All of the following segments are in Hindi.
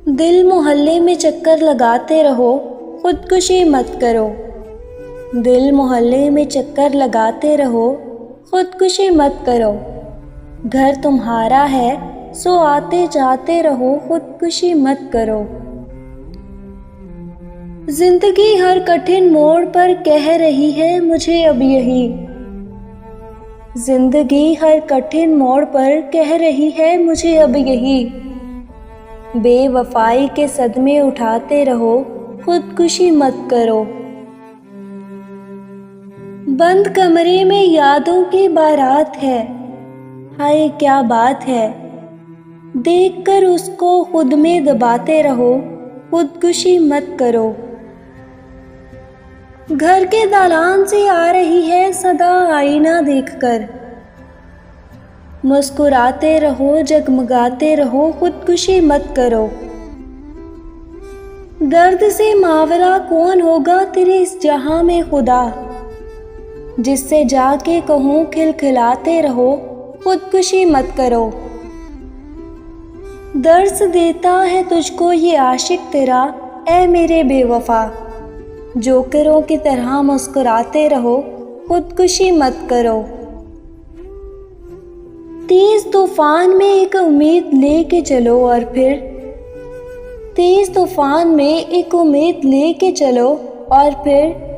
दिल मोहल्ले में चक्कर लगाते रहो, खुदकुशी मत करो। दिल मोहल्ले में चक्कर लगाते रहो, खुदकुशी मत करो। घर तुम्हारा है सो आते जाते रहो, खुदकुशी मत करो। जिंदगी हर कठिन मोड़ पर कह रही है मुझे अब यही। जिंदगी हर कठिन मोड़ पर कह रही है मुझे अब यही। बेवफाई के सदमे उठाते रहो, खुदकुशी मत करो। बंद कमरे में यादों की बारात है, हाय क्या बात है। देखकर उसको खुद में दबाते रहो, खुदकुशी मत करो। घर के दालान से आ रही है सदा आईना देखकर। मुस्कुराते रहो, जगमगाते रहो, खुदकुशी मत करो। दर्द से मावरा कौन होगा तेरे इस जहां में खुदा। जिससे जाके कहूँ खिलखिलाते रहो, खुदकुशी मत करो। दर्द देता है तुझको ये आशिक तेरा, ऐ मेरे बेवफा। जोकरों की तरह मुस्कुराते रहो, खुदकुशी मत करो। तेज तूफान में एक उम्मीद लेके चलो और फिर तेज तूफान में एक उम्मीद लेके चलो और फिर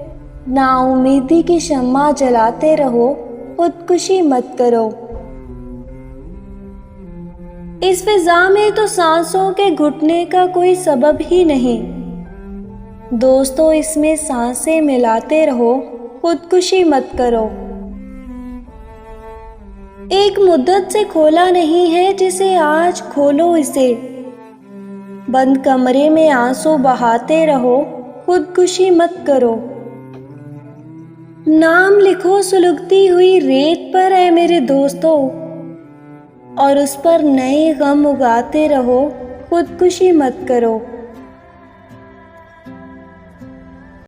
नाउम्मीदी की शम्मा जलाते रहो, खुदकुशी मत करो। इस फिजा में तो सांसों के घुटने का कोई सबब ही नहीं। दोस्तों इसमें सांसें मिलाते रहो, खुदकुशी मत करो। एक मुद्दत से खोला नहीं है जिसे आज खोलो इसे। बंद कमरे में आंसू बहाते रहो, खुदकुशी मत करो। नाम लिखो सुलगती हुई रेत पर ऐ मेरे दोस्तों, और उस पर नए गम उगाते रहो, खुदकुशी मत करो।